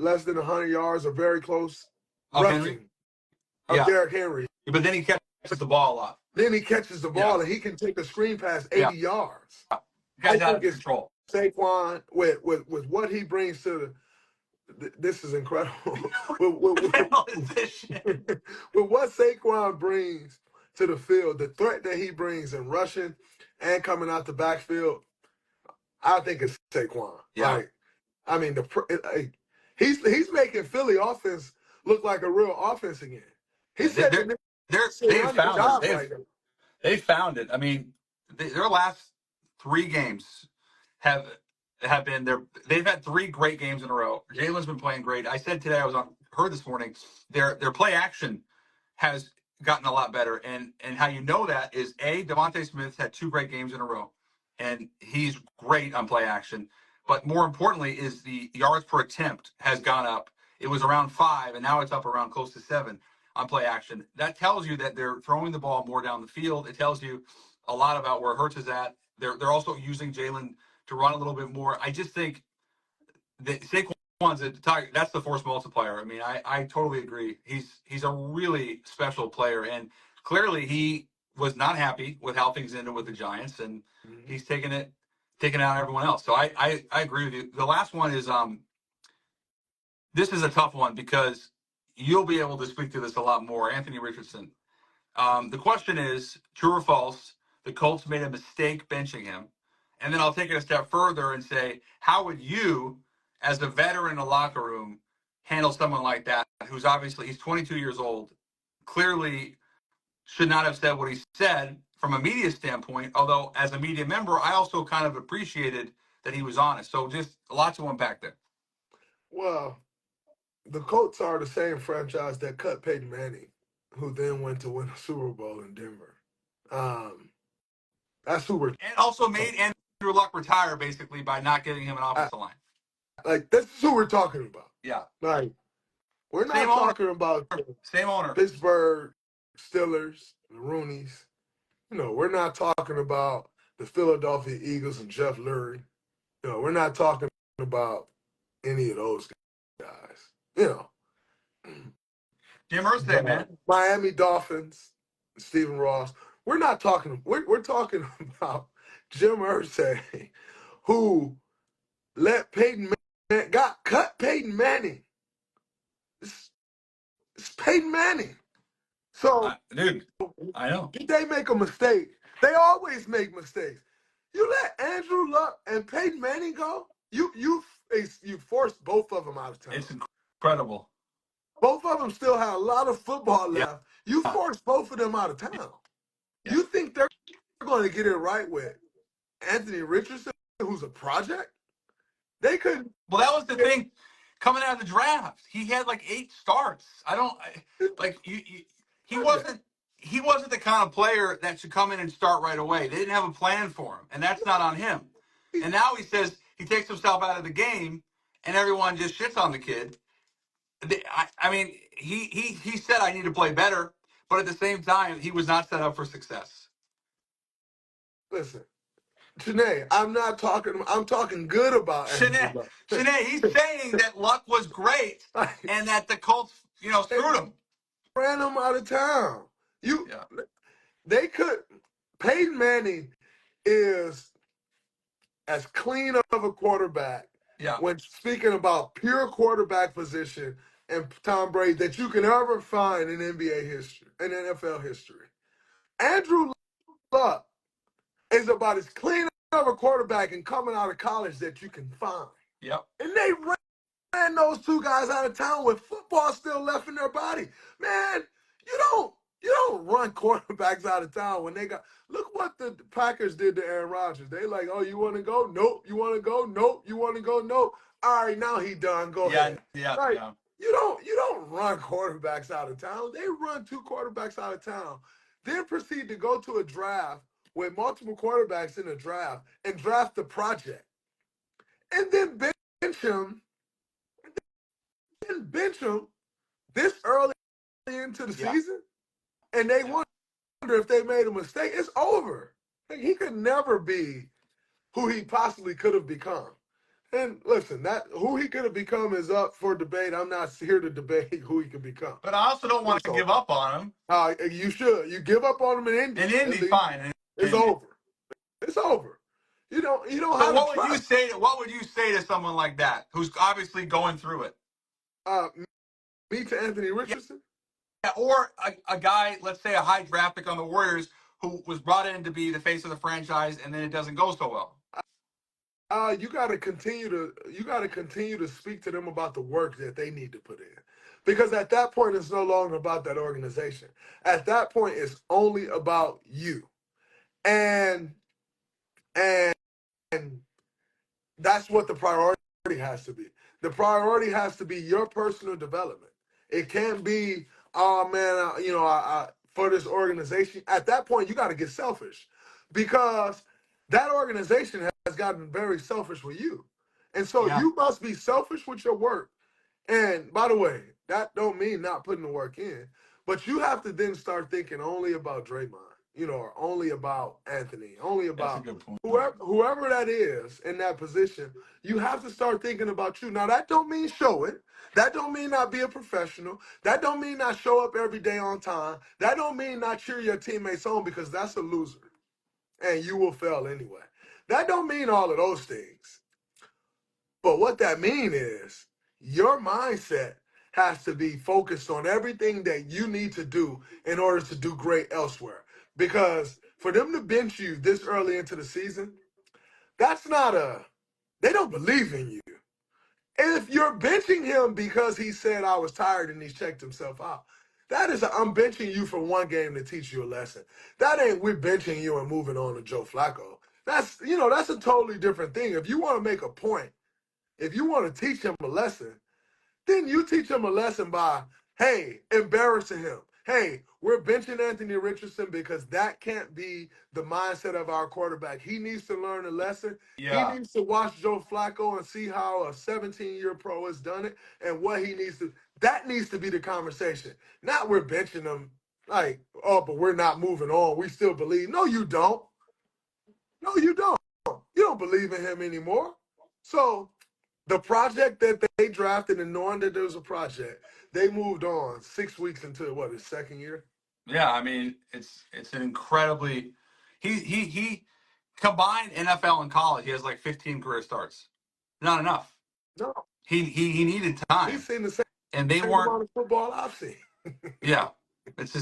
less than 100 yards or very close rushing of Derrick Henry. But then he catches the ball a lot. Then he catches the ball, and he can take a screen pass 80 yards. Guy's out of control. Saquon, with what he brings to this is incredible. with what Saquon brings to the field, the threat that he brings in rushing and coming out the backfield, I think it's Saquon. Yeah. Like, I mean, he's making Philly offense look like a real offense again. They've found it. They found it. I mean, their last 3 games have been there. They've had 3 great games in a row. Jalen's been playing great. I said today, I was on her this morning, their play action has gotten a lot better. And how you know that is Devontae Smith had 2 great games in a row, and he's great on play action. But more importantly is the yards per attempt has gone up. It was around 5, and now it's up around close to 7 on play action. That tells you that they're throwing the ball more down the field. It tells you a lot about where Hurts is at. They're also using Jalen to run a little bit more. I just think that Saquon's that's the force multiplier. I mean, I totally agree. He's a really special player, and clearly he was not happy with how things ended with the Giants, and he's taking out everyone else. So I agree with you. The last one is this is a tough one because you'll be able to speak to this a lot more. Anthony Richardson. The question is, true or false, the Colts made a mistake benching him. And then I'll take it a step further and say, how would you, as a veteran in a locker room, handle someone like that, who's obviously, he's 22 years old, clearly should not have said what he said from a media standpoint, although as a media member, I also kind of appreciated that he was honest. So just a lot to unpack there. Well, the Colts are the same franchise that cut Peyton Manning, who then went to win a Super Bowl in Denver. That's who we're... And also made Andrew Luck retire, basically, by not getting him an offensive line. Like, this is who we're talking about. Yeah. Like, we're not talking about same owner. Pittsburgh Steelers, the Rooneys. You know, we're not talking about the Philadelphia Eagles and Jeff Lurie. You know, we're not talking about any of those guys. You know. Jim Irsay, man. Miami Dolphins, Stephen Ross. We're not talking. We're talking about Jim Irsay, who let Peyton cut Peyton Manning. It's Peyton Manning. So, dude, I know. Did they make a mistake? They always make mistakes. You let Andrew Luck and Peyton Manning go. You forced both of them out of town. It's incredible. Both of them still have a lot of football left. You forced both of them out of town. Yeah. You think they're going to get it right with Anthony Richardson, who's a project? They couldn't. Well, that was the thing coming out of the draft. He had like 8 starts. He wasn't the kind of player that should come in and start right away. They didn't have a plan for him, and that's not on him. And now he says he takes himself out of the game, and everyone just shits on the kid. I mean, he said, I need to play better, but at the same time, he was not set up for success. Listen, Shanae, I'm talking good about Shanae, he's saying that Luck was great and that the Colts, screwed him. Ran him out of town. They could. Peyton Manning is as clean of a quarterback when speaking about pure quarterback position and Tom Brady that you can ever find in NBA history, in NFL history. Andrew Luck is about as clean of a quarterback and coming out of college that you can find. Yep. And they ran those 2 guys out of town with football still left in their body. Man, you don't run quarterbacks out of town when they got. Look what the Packers did to Aaron Rodgers. They like, oh, you want to go? Nope. You want to go? Nope. You want to go? Nope. All right, now he done. Go ahead. Yeah. Right? Yeah. You don't run quarterbacks out of town. They run 2 quarterbacks out of town, then proceed to go to a draft with multiple quarterbacks in a draft and draft the project, and then bench him. This early into the season, and they wonder if they made a mistake. It's over. Like, he could never be who he possibly could have become. And listen, that who he could have become is up for debate. I'm not here to debate who he could become. But I also don't want to give up on him. You should. You give up on him in Indy. In Indy, fine. It's over. It's over. You don't so have what would you say? What would you say to someone like that who's obviously going through it? Me to Anthony Richardson? Yeah, or a guy, let's say a high draft pick on the Warriors who was brought in to be the face of the franchise, and then it doesn't go so well. You got to continue to speak to them about the work that they need to put in, because at that point it's no longer about that organization. At that point, it's only about you, and that's what the priority has to be. The priority has to be your personal development. It can't be, oh man, for this organization. At that point, you got to get selfish, because that organization has gotten very selfish with you. And so you must be selfish with your work. And by the way, that don't mean not putting the work in, but you have to then start thinking only about Draymond, or only about Anthony, only about whoever that is in that position. You have to start thinking about you. Now, that don't mean show it. That don't mean not be a professional. That don't mean not show up every day on time. That don't mean not cheer your teammates on, because that's a loser, and you will fail anyway. That don't mean all of those things. But what that means is your mindset has to be focused on everything that you need to do in order to do great elsewhere. Because for them to bench you this early into the season, they don't believe in you. If you're benching him because he said I was tired and he checked himself out, that is I'm benching you for one game to teach you a lesson. That ain't we're benching you and moving on to Joe Flacco. That's a totally different thing. If you want to make a point, if you want to teach him a lesson, then you teach him a lesson by, hey, embarrassing him. Hey, we're benching Anthony Richardson because that can't be the mindset of our quarterback. He needs to learn a lesson. Yeah. He needs to watch Joe Flacco and see how a 17-year pro has done it and what he needs to. That needs to be the conversation. Not we're benching him like, oh, but we're not moving on. We still believe. No, you don't. No, you don't. You don't believe in him anymore. So the project that they drafted, and knowing that there was a project, they moved on 6 weeks into his second year. Yeah, I mean it's an incredibly he combined NFL and college. He has like 15 career starts. Not enough. No, he needed time. He's seen the same. And they weren't amount of football I've seen. Yeah, it's just